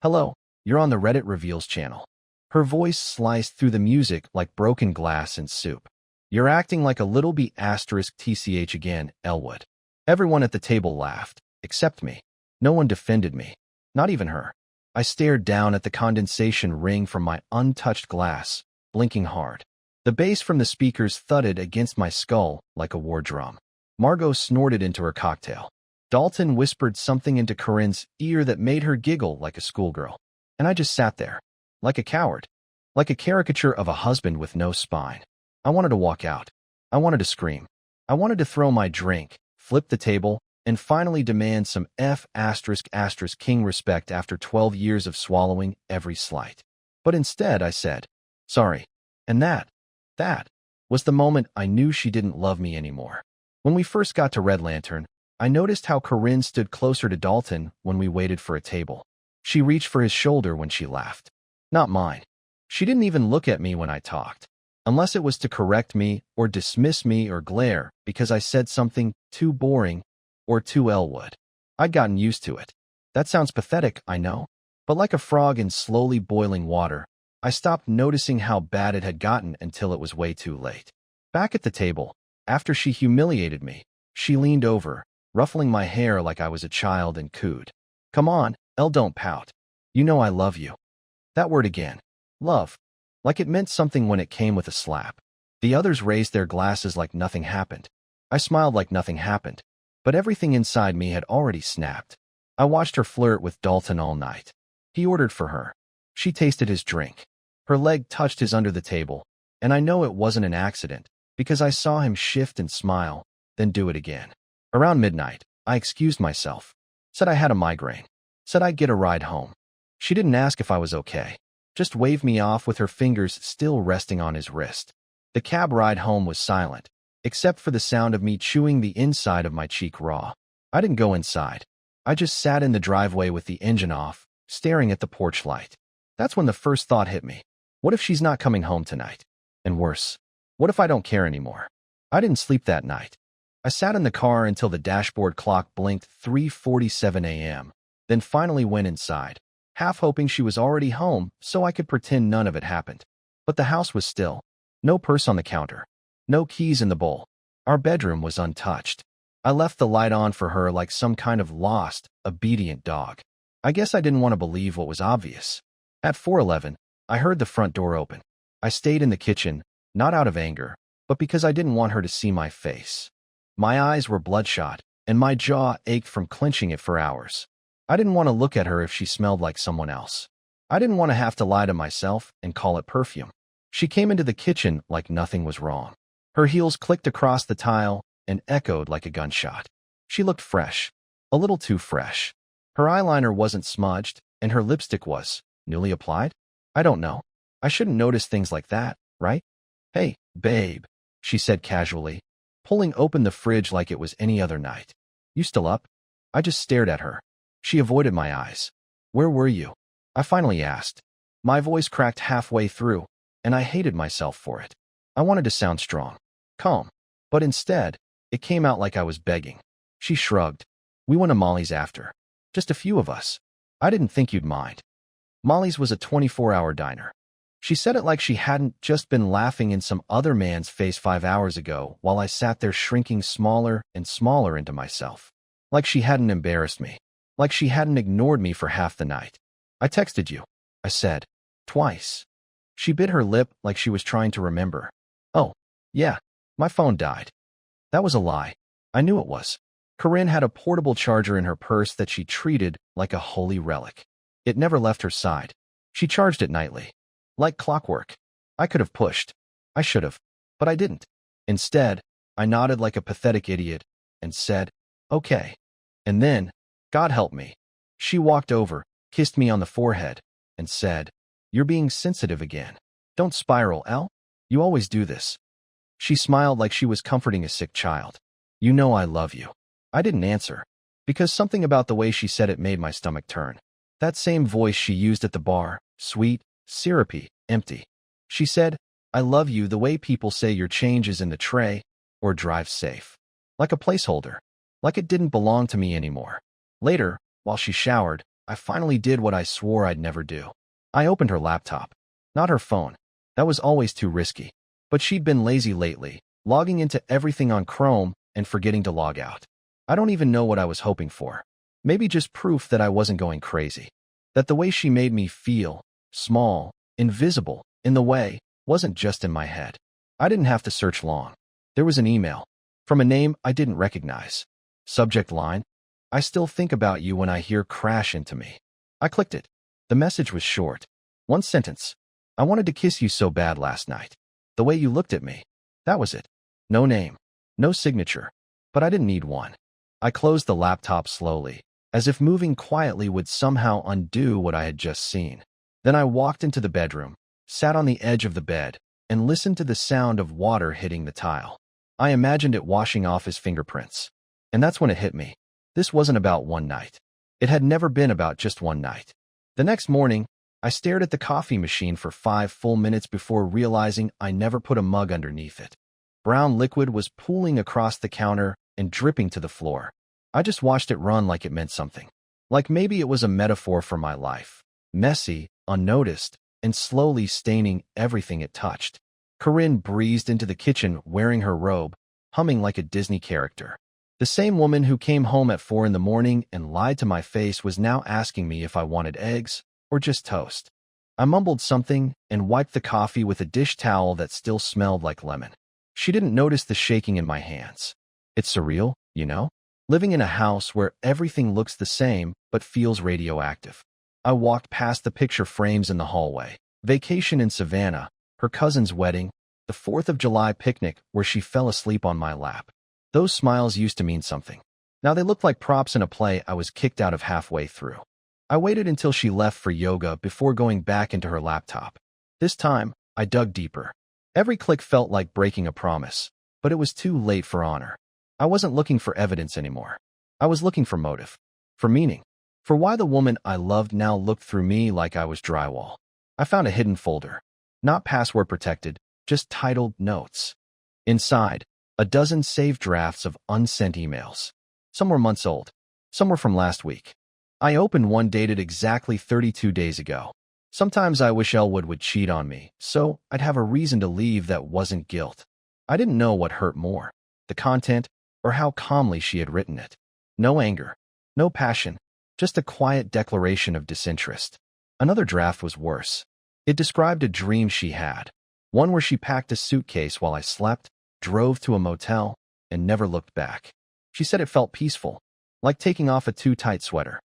Hello, you're on the Reddit Reveals channel. Her voice sliced through the music like broken glass and soup. You're acting like a little b asterisk tch again, Ellwood. Everyone at the table laughed, except me. No one defended me, not even her. I stared down at the condensation ring from my untouched glass, blinking hard. The bass from the speakers thudded against my skull like a war drum. Margot snorted into her cocktail. Dalton whispered something into Corinne's ear that made her giggle like a schoolgirl. And I just sat there, like a coward, like a caricature of a husband with no spine. I wanted to walk out. I wanted to scream. I wanted to throw my drink, flip the table, and finally demand some king respect after 12 years of swallowing every slight. But instead I said, sorry. And that was the moment I knew she didn't love me anymore. When we first got to Red Lantern, I noticed how Corinne stood closer to Dalton when we waited for a table. She reached for his shoulder when she laughed. Not mine. She didn't even look at me when I talked, unless it was to correct me or dismiss me or glare because I said something too boring or too Ellwood. I'd gotten used to it. That sounds pathetic, I know, but like a frog in slowly boiling water, I stopped noticing how bad it had gotten until it was way too late. Back at the table, after she humiliated me, she leaned over, ruffling my hair like I was a child and cooed. Come on, Elle, don't pout. You know I love you. That word again. Love. Like it meant something when it came with a slap. The others raised their glasses like nothing happened. I smiled like nothing happened, but everything inside me had already snapped. I watched her flirt with Dalton all night. He ordered for her. She tasted his drink. Her leg touched his under the table, and I know it wasn't an accident, because I saw him shift and smile, then do it again. Around midnight, I excused myself, said I had a migraine, said I'd get a ride home. She didn't ask if I was okay, just waved me off with her fingers still resting on his wrist. The cab ride home was silent, except for the sound of me chewing the inside of my cheek raw. I didn't go inside. I just sat in the driveway with the engine off, staring at the porch light. That's when the first thought hit me. What if she's not coming home tonight? And worse, what if I don't care anymore? I didn't sleep that night. I sat in the car until the dashboard clock blinked 3:47 a.m., then finally went inside, half hoping she was already home so I could pretend none of it happened. But the house was still. No purse on the counter. No keys in the bowl. Our bedroom was untouched. I left the light on for her like some kind of lost, obedient dog. I guess I didn't want to believe what was obvious. At 4:11, I heard the front door open. I stayed in the kitchen, not out of anger, but because I didn't want her to see my face. My eyes were bloodshot, and my jaw ached from clenching it for hours. I didn't want to look at her if she smelled like someone else. I didn't want to have to lie to myself and call it perfume. She came into the kitchen like nothing was wrong. Her heels clicked across the tile and echoed like a gunshot. She looked fresh, a little too fresh. Her eyeliner wasn't smudged, and her lipstick was newly applied? I don't know. I shouldn't notice things like that, right? Hey, babe, she said casually, pulling open the fridge like it was any other night. You still up? I just stared at her. She avoided my eyes. Where were you? I finally asked. My voice cracked halfway through, and I hated myself for it. I wanted to sound strong, calm, but instead, it came out like I was begging. She shrugged. We went to Molly's after. Just a few of us. I didn't think you'd mind. Molly's was a 24-hour diner. She said it like she hadn't just been laughing in some other man's face 5 hours ago while I sat there shrinking smaller and smaller into myself. Like she hadn't embarrassed me. Like she hadn't ignored me for half the night. I texted you, I said. Twice. She bit her lip like she was trying to remember. Oh, yeah, my phone died. That was a lie. I knew it was. Corinne had a portable charger in her purse that she treated like a holy relic. It never left her side. She charged it nightly. Like clockwork. I could have pushed. I should have. But I didn't. Instead, I nodded like a pathetic idiot and said, okay. And then, God help me, she walked over, kissed me on the forehead, and said, you're being sensitive again. Don't spiral, Elle. You always do this. She smiled like she was comforting a sick child. You know I love you. I didn't answer, because something about the way she said it made my stomach turn. That same voice she used at the bar, sweet, syrupy, empty. She said, I love you the way people say your change is in the tray or drive safe. Like a placeholder. Like it didn't belong to me anymore. Later, while she showered, I finally did what I swore I'd never do. I opened her laptop. Not her phone. That was always too risky. But she'd been lazy lately, logging into everything on Chrome and forgetting to log out. I don't even know what I was hoping for. Maybe just proof that I wasn't going crazy. That the way she made me feel, small, invisible, in the way, wasn't just in my head. I didn't have to search long. There was an email. From a name I didn't recognize. Subject line: I still think about you when I hear crash into me. I clicked it. The message was short. One sentence. I wanted to kiss you so bad last night. The way you looked at me. That was it. No name. No signature. But I didn't need one. I closed the laptop slowly, as if moving quietly would somehow undo what I had just seen. Then I walked into the bedroom, sat on the edge of the bed, and listened to the sound of water hitting the tile. I imagined it washing off his fingerprints. And that's when it hit me. This wasn't about one night. It had never been about just one night. The next morning, I stared at the coffee machine for 5 full minutes before realizing I never put a mug underneath it. Brown liquid was pooling across the counter and dripping to the floor. I just watched it run like it meant something. Like maybe it was a metaphor for my life. Messy, unnoticed, and slowly staining everything it touched. Corinne breezed into the kitchen wearing her robe, humming like a Disney character. The same woman who came home at 4 in the morning and lied to my face was now asking me if I wanted eggs or just toast. I mumbled something and wiped the coffee with a dish towel that still smelled like lemon. She didn't notice the shaking in my hands. It's surreal, you know? Living in a house where everything looks the same but feels radioactive. I walked past the picture frames in the hallway. Vacation in Savannah, her cousin's wedding, the 4th of July picnic where she fell asleep on my lap. Those smiles used to mean something. Now they looked like props in a play I was kicked out of halfway through. I waited until she left for yoga before going back into her laptop. This time, I dug deeper. Every click felt like breaking a promise, but it was too late for honor. I wasn't looking for evidence anymore. I was looking for motive, for meaning, for why the woman I loved now looked through me like I was drywall. I found a hidden folder, not password protected, just titled Notes. Inside, a dozen saved drafts of unsent emails. Some were months old, some were from last week. I opened one dated exactly 32 days ago. Sometimes I wish Ellwood would cheat on me, so I'd have a reason to leave that wasn't guilt. I didn't know what hurt more, the content or how calmly she had written it. No anger, no passion, just a quiet declaration of disinterest. Another draft was worse. It described a dream she had, one where she packed a suitcase while I slept, drove to a motel, and never looked back. She said it felt peaceful, like taking off a too-tight sweater.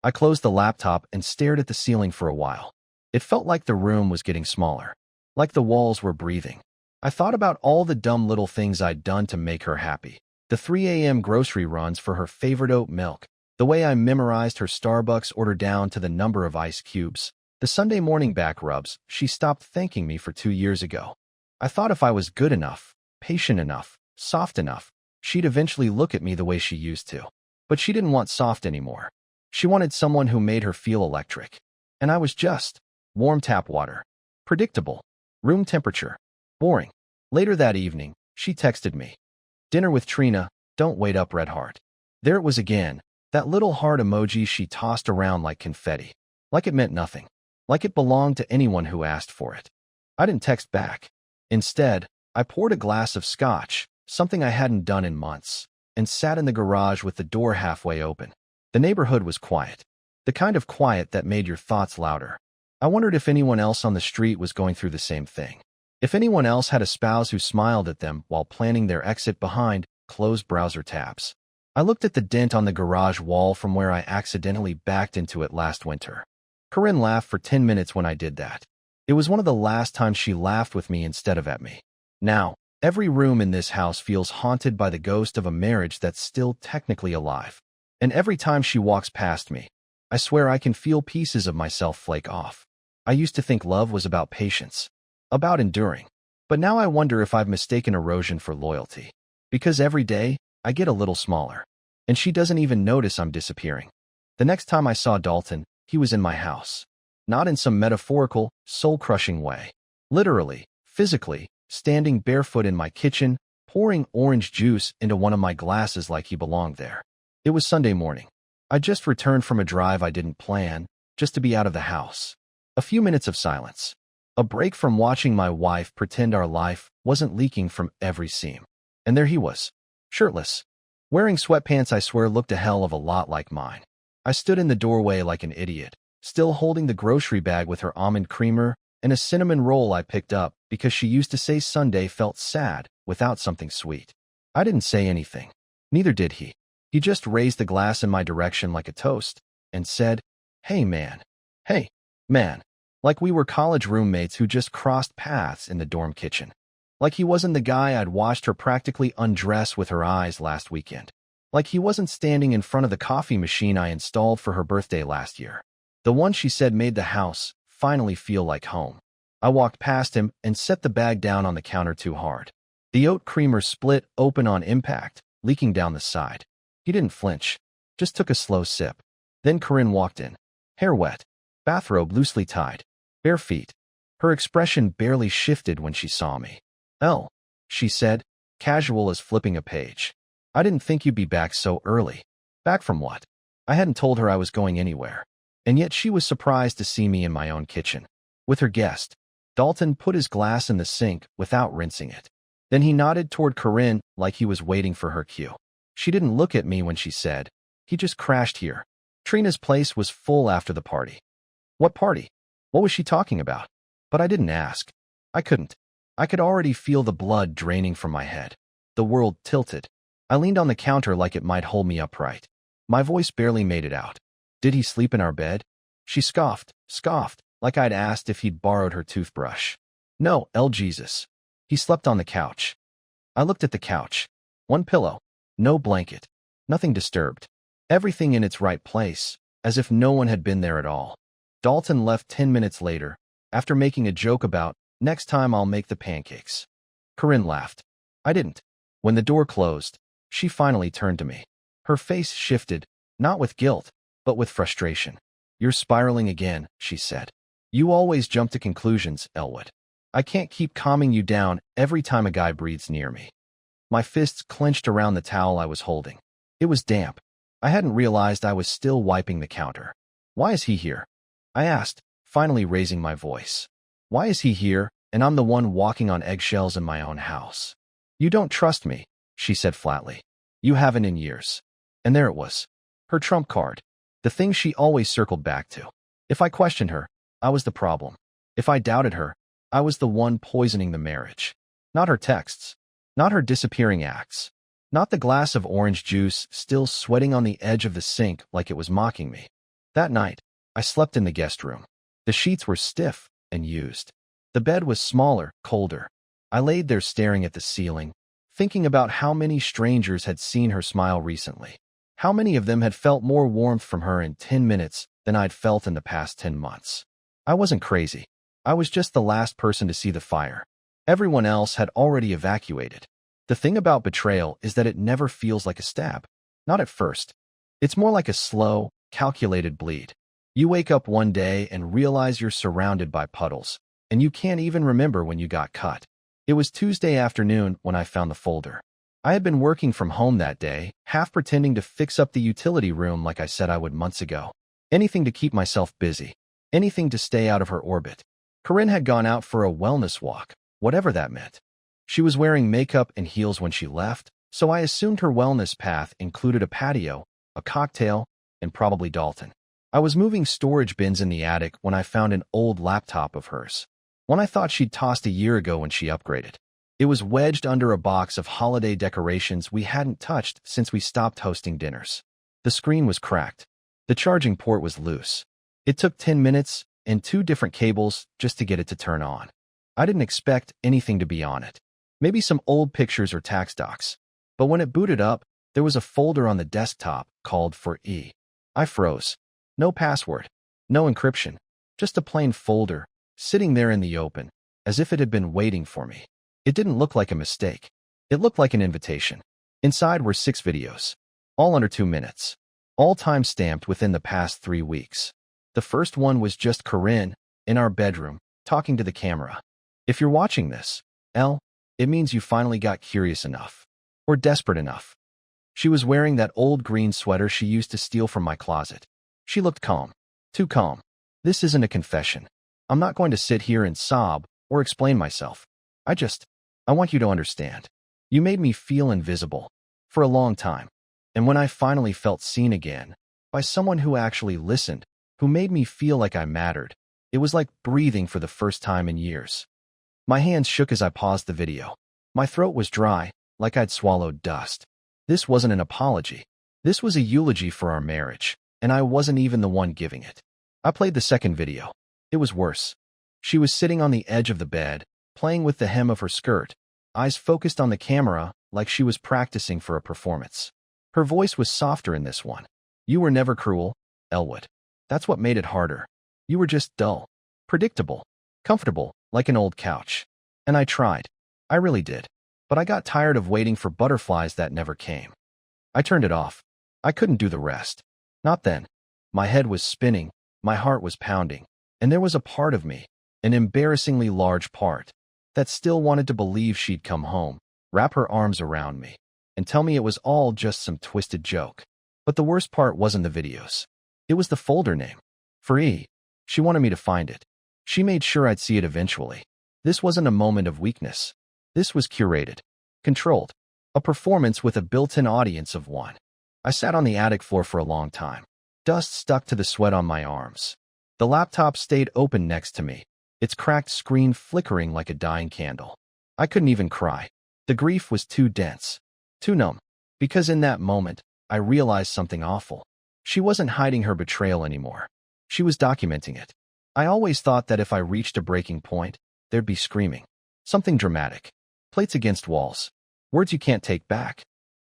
I closed the laptop and stared at the ceiling for a while. It felt like the room was getting smaller, like the walls were breathing. I thought about all the dumb little things I'd done to make her happy. The 3 a.m. grocery runs for her favorite oat milk, the way I memorized her Starbucks order down to the number of ice cubes, the Sunday morning back rubs she stopped thanking me for 2 years ago. I thought if I was good enough, patient enough, soft enough, she'd eventually look at me the way she used to. But she didn't want soft anymore. She wanted someone who made her feel electric. And I was just warm tap water. Predictable. Room temperature. Boring. Later that evening, she texted me. Dinner with Trina, don't wait up, red heart. There it was again, that little heart emoji she tossed around like confetti. Like it meant nothing. Like it belonged to anyone who asked for it. I didn't text back. Instead, I poured a glass of scotch, something I hadn't done in months, and sat in the garage with the door halfway open. The neighborhood was quiet. The kind of quiet that made your thoughts louder. I wondered if anyone else on the street was going through the same thing. If anyone else had a spouse who smiled at them while planning their exit behind closed browser tabs. I looked at the dent on the garage wall from where I accidentally backed into it last winter. Corinne laughed for 10 minutes when I did that. It was one of the last times she laughed with me instead of at me. Now, every room in this house feels haunted by the ghost of a marriage that's still technically alive. And every time she walks past me, I swear I can feel pieces of myself flake off. I used to think love was about patience, about enduring. But now I wonder if I've mistaken erosion for loyalty. Because every day, I get a little smaller. And she doesn't even notice I'm disappearing. The next time I saw Dalton, he was in my house. Not in some metaphorical, soul-crushing way. Literally, physically, standing barefoot in my kitchen, pouring orange juice into one of my glasses like he belonged there. It was Sunday morning. I just returned from a drive I didn't plan, just to be out of the house. A few minutes of silence. A break from watching my wife pretend our life wasn't leaking from every seam. And there he was, shirtless, wearing sweatpants I swear looked a hell of a lot like mine. I stood in the doorway like an idiot, still holding the grocery bag with her almond creamer and a cinnamon roll I picked up because she used to say Sunday felt sad without something sweet. I didn't say anything. Neither did he. He just raised the glass in my direction like a toast and said, "Hey, man. Hey, man." Like we were college roommates who just crossed paths in the dorm kitchen. Like he wasn't the guy I'd watched her practically undress with her eyes last weekend. Like he wasn't standing in front of the coffee machine I installed for her birthday last year. The one she said made the house finally feel like home. I walked past him and set the bag down on the counter too hard. The oat creamer split open on impact, leaking down the side. He didn't flinch, just took a slow sip. Then Corinne walked in, hair wet, bathrobe loosely tied, bare feet. Her expression barely shifted when she saw me. "Elle," she said, casual as flipping a page. "I didn't think you'd be back so early." Back from what? I hadn't told her I was going anywhere. And yet she was surprised to see me in my own kitchen. With her guest. Dalton put his glass in the sink without rinsing it. Then he nodded toward Corinne like he was waiting for her cue. She didn't look at me when she said, "He just crashed here." Trina's place was full after the party. What party? What was she talking about? But I didn't ask. I couldn't. I could already feel the blood draining from my head. The world tilted. I leaned on the counter like it might hold me upright. My voice barely made it out. "Did he sleep in our bed?" She scoffed, like I'd asked if he'd borrowed her toothbrush. "No, Jesus. He slept on the couch." I looked at the couch. One pillow. No blanket. Nothing disturbed. Everything in its right place, as if no one had been there at all. Dalton left 10 minutes later, after making a joke about, "Next time I'll make the pancakes." Corinne laughed. I didn't. When the door closed, she finally turned to me. Her face shifted, not with guilt, but with frustration. "You're spiraling again," she said. "You always jump to conclusions, Ellwood. I can't keep calming you down every time a guy breathes near me." My fists clenched around the towel I was holding. It was damp. I hadn't realized I was still wiping the counter. "Why is he here?" I asked, finally raising my voice. "Why is he here, and I'm the one walking on eggshells in my own house?" "You don't trust me," she said flatly. "You haven't in years." And there it was. Her trump card. The thing she always circled back to. If I questioned her, I was the problem. If I doubted her, I was the one poisoning the marriage. Not her texts. Not her disappearing acts. Not the glass of orange juice still sweating on the edge of the sink like it was mocking me. That night, I slept in the guest room. The sheets were stiff and used. The bed was smaller, colder. I laid there staring at the ceiling, thinking about how many strangers had seen her smile recently. How many of them had felt more warmth from her in 10 minutes than I'd felt in the past 10 months. I wasn't crazy. I was just the last person to see the fire. Everyone else had already evacuated. The thing about betrayal is that it never feels like a stab. Not at first. It's more like a slow, calculated bleed. You wake up one day and realize you're surrounded by puddles, and you can't even remember when you got cut. It was Tuesday afternoon when I found the folder. I had been working from home that day, half pretending to fix up the utility room like I said I would months ago. Anything to keep myself busy. Anything to stay out of her orbit. Corinne had gone out for a wellness walk, whatever that meant. She was wearing makeup and heels when she left, so I assumed her wellness path included a patio, a cocktail, and probably Dalton. I was moving storage bins in the attic when I found an old laptop of hers. One I thought she'd tossed a year ago when she upgraded. It was wedged under a box of holiday decorations we hadn't touched since we stopped hosting dinners. The screen was cracked. The charging port was loose. It took 10 minutes and 2 different cables just to get it to turn on. I didn't expect anything to be on it. Maybe some old pictures or tax docs. But when it booted up, there was a folder on the desktop called for E. I froze. No password. No encryption. Just a plain folder, sitting there in the open, as if it had been waiting for me. It didn't look like a mistake. It looked like an invitation. Inside were 6 videos, all under 2 minutes, all time-stamped within the past 3 weeks. The first one was just Corinne, in our bedroom, talking to the camera. If you're watching this, Elle, it means you finally got curious enough, or desperate enough, She was wearing that old green sweater she used to steal from my closet. She looked calm. Too calm. This isn't a confession. I'm not going to sit here and sob or explain myself. I want you to understand. You made me feel invisible for a long time. And when I finally felt seen again, by someone who actually listened, who made me feel like I mattered, it was like breathing for the first time in years. My hands shook as I paused the video. My throat was dry, like I'd swallowed dust. This wasn't an apology. This was a eulogy for our marriage, and I wasn't even the one giving it. I played the second video. It was worse. She was sitting on the edge of the bed, playing with the hem of her skirt, eyes focused on the camera like she was practicing for a performance. Her voice was softer in this one. You were never cruel, Ellwood. That's what made it harder. You were just dull, predictable, comfortable, like an old couch. And I tried. I really did. But I got tired of waiting for butterflies that never came. I turned it off. I couldn't do the rest. Not then. My head was spinning, my heart was pounding, and there was a part of me, an embarrassingly large part, that still wanted to believe she'd come home, wrap her arms around me, and tell me it was all just some twisted joke. But the worst part wasn't the videos. It was the folder name. For E. She wanted me to find it. She made sure I'd see it eventually. This wasn't a moment of weakness. This was curated, controlled, a performance with a built-in audience of one. I sat on the attic floor for a long time. Dust stuck to the sweat on my arms. The laptop stayed open next to me, its cracked screen flickering like a dying candle. I couldn't even cry. The grief was too dense, too numb. Because in that moment, I realized something awful. She wasn't hiding her betrayal anymore. She was documenting it. I always thought that if I reached a breaking point, there'd be screaming. Something dramatic. Plates against walls. Words you can't take back.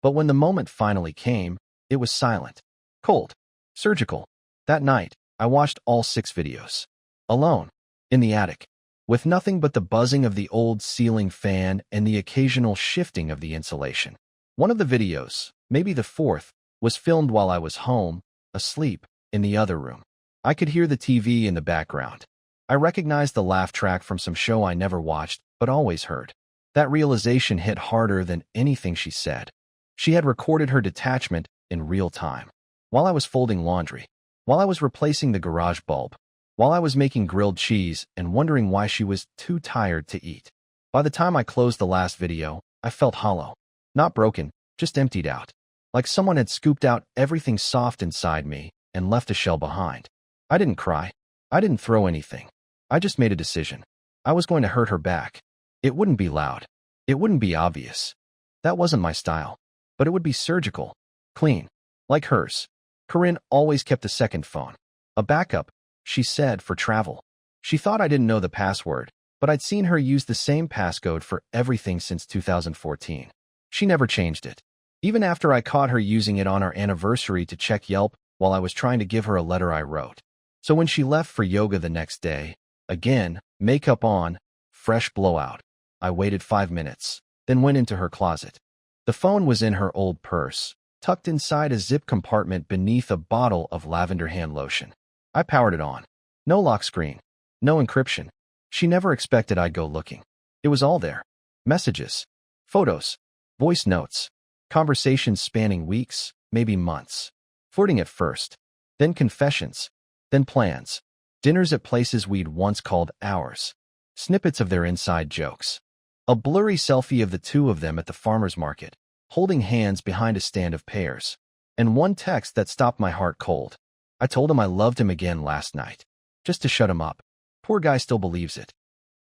But when the moment finally came, it was silent. Cold. Surgical. That night, I watched all 6 videos. Alone. In the attic. With nothing but the buzzing of the old ceiling fan and the occasional shifting of the insulation. One of the videos, maybe the 4th, was filmed while I was home, asleep, in the other room. I could hear the TV in the background. I recognized the laugh track from some show I never watched, but always heard. That realization hit harder than anything she said. She had recorded her detachment in real time. While I was folding laundry. While I was replacing the garage bulb. While I was making grilled cheese and wondering why she was too tired to eat. By the time I closed the last video, I felt hollow. Not broken, just emptied out. Like someone had scooped out everything soft inside me and left a shell behind. I didn't cry. I didn't throw anything. I just made a decision. I was going to hurt her back. It wouldn't be loud. It wouldn't be obvious. That wasn't my style. But it would be surgical. Clean. Like hers. Corinne always kept a second phone. A backup, she said, for travel. She thought I didn't know the password, but I'd seen her use the same passcode for everything since 2014. She never changed it. Even after I caught her using it on our anniversary to check Yelp while I was trying to give her a letter I wrote. So when she left for yoga the next day, again, makeup on, fresh blowout, I waited 5 minutes, then went into her closet. The phone was in her old purse, tucked inside a zip compartment beneath a bottle of lavender hand lotion. I powered it on. No lock screen. No encryption. She never expected I'd go looking. It was all there. Messages. Photos. Voice notes. Conversations spanning weeks, maybe months. Flirting at first. Then confessions. Then plans. Dinners at places we'd once called ours. Snippets of their inside jokes. A blurry selfie of the two of them at the farmer's market, holding hands behind a stand of pears. And one text that stopped my heart cold. I told him I loved him again last night. Just to shut him up. Poor guy still believes it.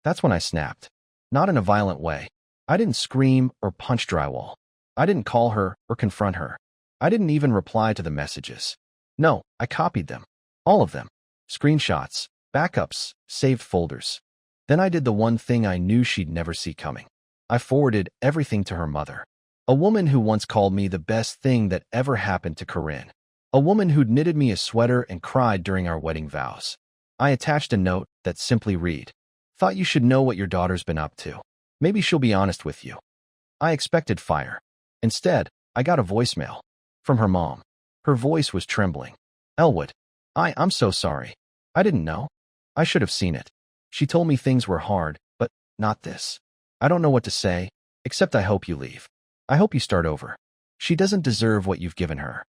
That's when I snapped. Not in a violent way. I didn't scream or punch drywall. I didn't call her or confront her. I didn't even reply to the messages. No, I copied them. All of them. Screenshots, backups, saved folders. Then I did the one thing I knew she'd never see coming. I forwarded everything to her mother. A woman who once called me the best thing that ever happened to Corinne. A woman who'd knitted me a sweater and cried during our wedding vows. I attached a note that simply read, "Thought you should know what your daughter's been up to. Maybe she'll be honest with you." I expected fire. Instead, I got a voicemail. From her mom. Her voice was trembling. "Ellwood, I'm so sorry. I didn't know. I should have seen it. She told me things were hard, but not this. I don't know what to say, except I hope you leave. I hope you start over. She doesn't deserve what you've given her.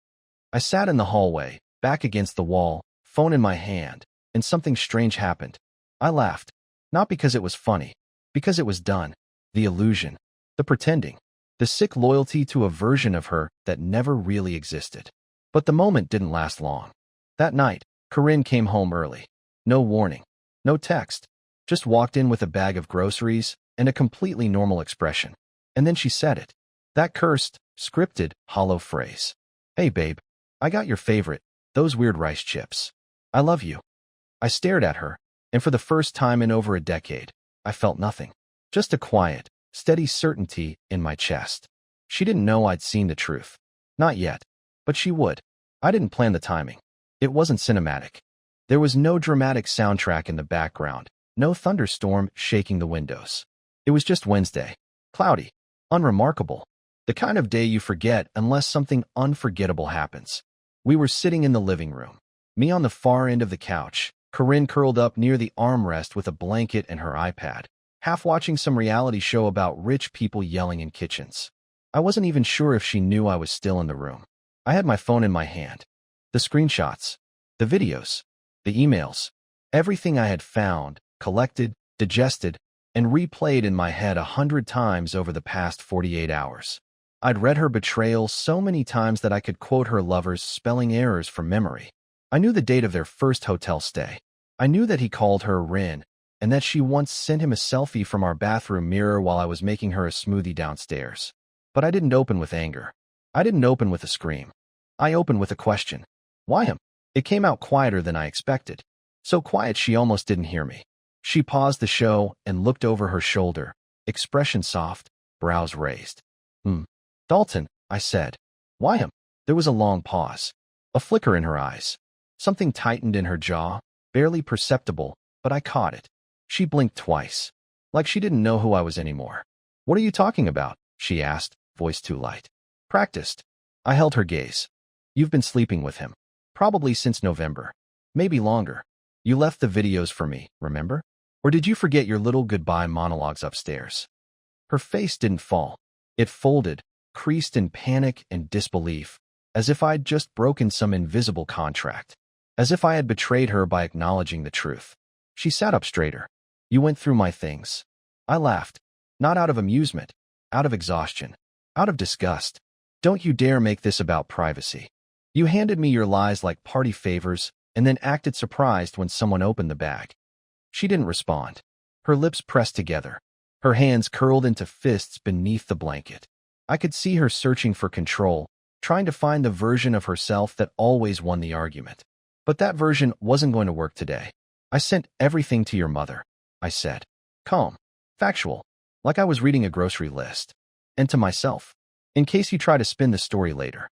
I sat in the hallway, back against the wall, phone in my hand, and something strange happened. I laughed. Not because it was funny. Because it was done. The illusion. The pretending. The sick loyalty to a version of her that never really existed. But the moment didn't last long. That night, Corinne came home early. No warning. No text. Just walked in with a bag of groceries and a completely normal expression. And then she said it. That cursed, scripted, hollow phrase. Hey babe, I got your favorite, those weird rice chips. I love you. I stared at her, and for the first time in over a decade, I felt nothing. Just a quiet, steady certainty in my chest. She didn't know I'd seen the truth. Not yet. But she would. I didn't plan the timing. It wasn't cinematic. There was no dramatic soundtrack in the background, no thunderstorm shaking the windows. It was just Wednesday. Cloudy. Unremarkable. The kind of day you forget unless something unforgettable happens. We were sitting in the living room. Me on the far end of the couch, Corinne curled up near the armrest with a blanket and her iPad, half watching some reality show about rich people yelling in kitchens. I wasn't even sure if she knew I was still in the room. I had my phone in my hand. The screenshots, the videos, the emails, everything I had found, collected, digested, and replayed in my head 100 times over the past 48 hours. I'd read her betrayal so many times that I could quote her lover's spelling errors from memory. I knew the date of their first hotel stay. I knew that he called her Rin, and that she once sent him a selfie from our bathroom mirror while I was making her a smoothie downstairs. But I didn't open with anger. I didn't open with a scream. I opened with a question. Why him? It came out quieter than I expected. So quiet she almost didn't hear me. She paused the show and looked over her shoulder, expression soft, brows raised. Dalton, I said. Why him? There was a long pause. A flicker in her eyes. Something tightened in her jaw, barely perceptible, but I caught it. She blinked twice, like she didn't know who I was anymore. What are you talking about? She asked, voice too light. Practiced. I held her gaze. You've been sleeping with him. Probably since November. Maybe longer. You left the videos for me, remember? Or did you forget your little goodbye monologues upstairs? Her face didn't fall. It folded, creased in panic and disbelief, as if I'd just broken some invisible contract. As if I had betrayed her by acknowledging the truth. She sat up straighter. You went through my things. I laughed. Not out of amusement. Out of exhaustion. Out of disgust. Don't you dare make this about privacy. You handed me your lies like party favors, and then acted surprised when someone opened the bag. She didn't respond. Her lips pressed together. Her hands curled into fists beneath the blanket. I could see her searching for control, trying to find the version of herself that always won the argument. But that version wasn't going to work today. I sent everything to your mother, I said. Calm. Factual. Like I was reading a grocery list. And to myself. In case you try to spin the story later.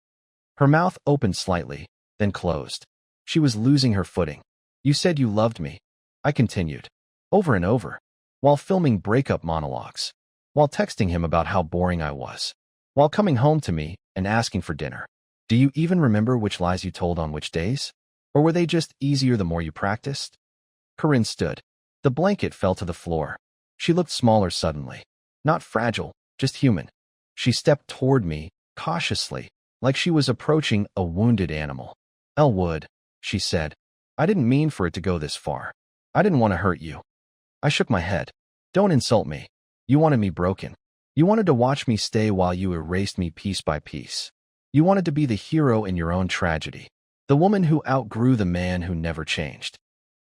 Her mouth opened slightly, then closed. She was losing her footing. You said you loved me. I continued. Over and over. While filming breakup monologues. While texting him about how boring I was. While coming home to me and asking for dinner. Do you even remember which lies you told on which days? Or were they just easier the more you practiced? Corinne stood. The blanket fell to the floor. She looked smaller suddenly. Not fragile, just human. She stepped toward me, cautiously, like she was approaching a wounded animal. Ellwood, she said. I didn't mean for it to go this far. I didn't want to hurt you. I shook my head. Don't insult me. You wanted me broken. You wanted to watch me stay while you erased me piece by piece. You wanted to be the hero in your own tragedy. The woman who outgrew the man who never changed.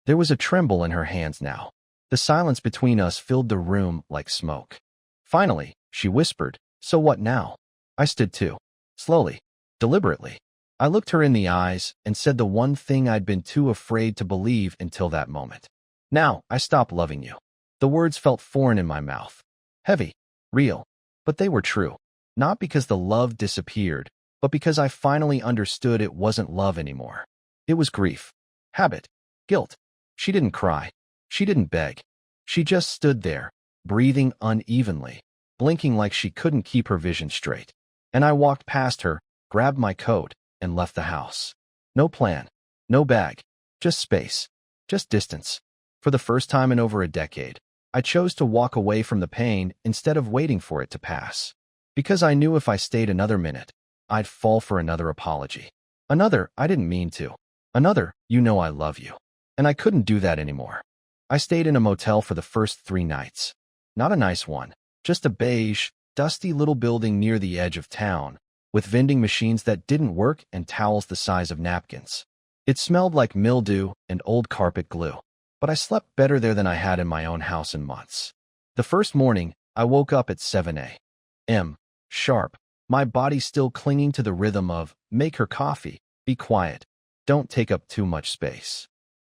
There was a tremble in her hands now. The silence between us filled the room like smoke. Finally, she whispered, so what now? I stood too. Slowly. Deliberately. I looked her in the eyes and said the one thing I'd been too afraid to believe until that moment. Now, I stopped loving you. The words felt foreign in my mouth. Heavy. Real. But they were true. Not because the love disappeared, but because I finally understood it wasn't love anymore. It was grief. Habit. Guilt. She didn't cry. She didn't beg. She just stood there, breathing unevenly, blinking like she couldn't keep her vision straight. And I walked past her, grabbed my coat, and left the house. No plan. No bag. Just space. Just distance. For the first time in over a decade, I chose to walk away from the pain instead of waiting for it to pass. Because I knew if I stayed another minute, I'd fall for another apology. Another, I didn't mean to. Another, you know I love you. And I couldn't do that anymore. I stayed in a motel for the first 3 nights. Not a nice one, just a beige, dusty little building near the edge of town, with vending machines that didn't work and towels the size of napkins. It smelled like mildew and old carpet glue, but I slept better there than I had in my own house in months. The first morning, I woke up at 7 a.m. sharp, my body still clinging to the rhythm of, make her coffee, be quiet, don't take up too much space.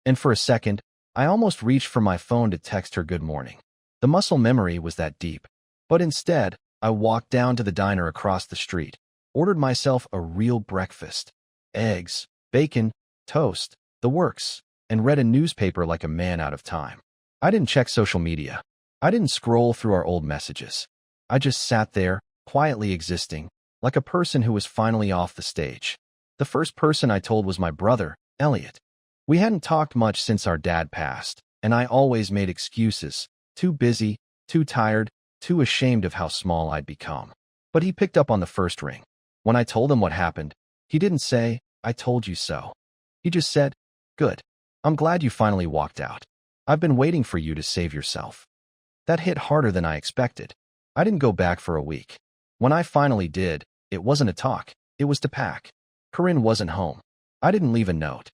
And for a second, I almost reached for my phone to text her good morning. The muscle memory was that deep. But instead, I walked down to the diner across the street, ordered myself a real breakfast, eggs, bacon, toast, the works, and read a newspaper like a man out of time. I didn't check social media. I didn't scroll through our old messages. I just sat there, quietly existing, like a person who was finally off the stage. The first person I told was my brother, Elliot. We hadn't talked much since our dad passed, and I always made excuses, too busy, too tired, too ashamed of how small I'd become. But he picked up on the first ring. When I told him what happened, he didn't say, I told you so. He just said, good. I'm glad you finally walked out. I've been waiting for you to save yourself. That hit harder than I expected. I didn't go back for a week. When I finally did, it wasn't a talk, it was to pack. Corinne wasn't home. I didn't leave a note.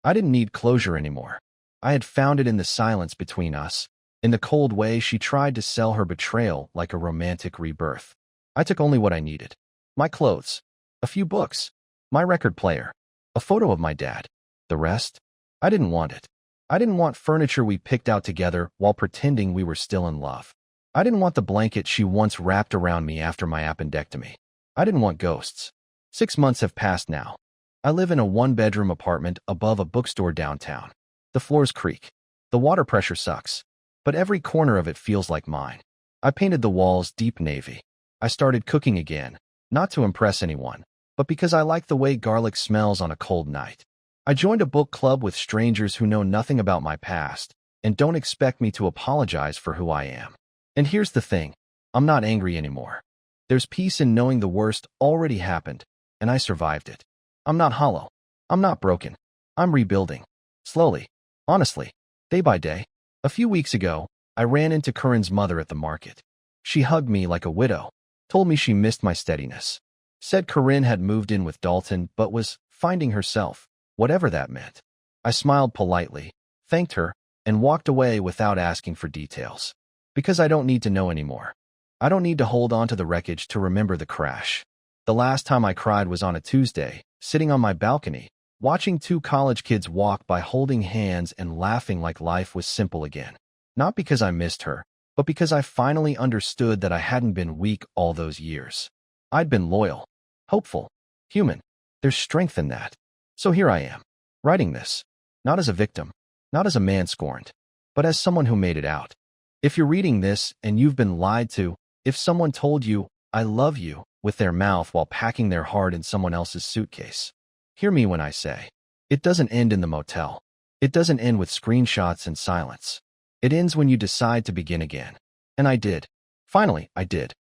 I didn't need closure anymore. I had found it in the silence between us, in the cold way she tried to sell her betrayal like a romantic rebirth. I took only what I needed. My clothes, a few books, my record player, a photo of my dad. The rest? I didn't want it. I didn't want furniture we picked out together while pretending we were still in love. I didn't want the blanket she once wrapped around me after my appendectomy. I didn't want ghosts. 6 months have passed now. I live in a 1-bedroom apartment above a bookstore downtown. The floors creak. The water pressure sucks. But every corner of it feels like mine. I painted the walls deep navy. I started cooking again, not to impress anyone, but because I like the way garlic smells on a cold night. I joined a book club with strangers who know nothing about my past and don't expect me to apologize for who I am. And here's the thing, I'm not angry anymore. There's peace in knowing the worst already happened, and I survived it. I'm not hollow. I'm not broken. I'm rebuilding. Slowly. Honestly. Day by day. A few weeks ago, I ran into Corinne's mother at the market. She hugged me like a widow, told me she missed my steadiness, said Corinne had moved in with Dalton but was finding herself, whatever that meant. I smiled politely, thanked her, and walked away without asking for details. Because I don't need to know anymore. I don't need to hold on to the wreckage to remember the crash. The last time I cried was on a Tuesday, sitting on my balcony, watching 2 college kids walk by holding hands and laughing like life was simple again. Not because I missed her, but because I finally understood that I hadn't been weak all those years. I'd been loyal, hopeful, human. There's strength in that. So here I am, writing this, not as a victim, not as a man scorned, but as someone who made it out. If you're reading this and you've been lied to, if someone told you, I love you, with their mouth while packing their heart in someone else's suitcase, hear me when I say, it doesn't end in the motel. It doesn't end with screenshots and silence. It ends when you decide to begin again. And I did. Finally, I did.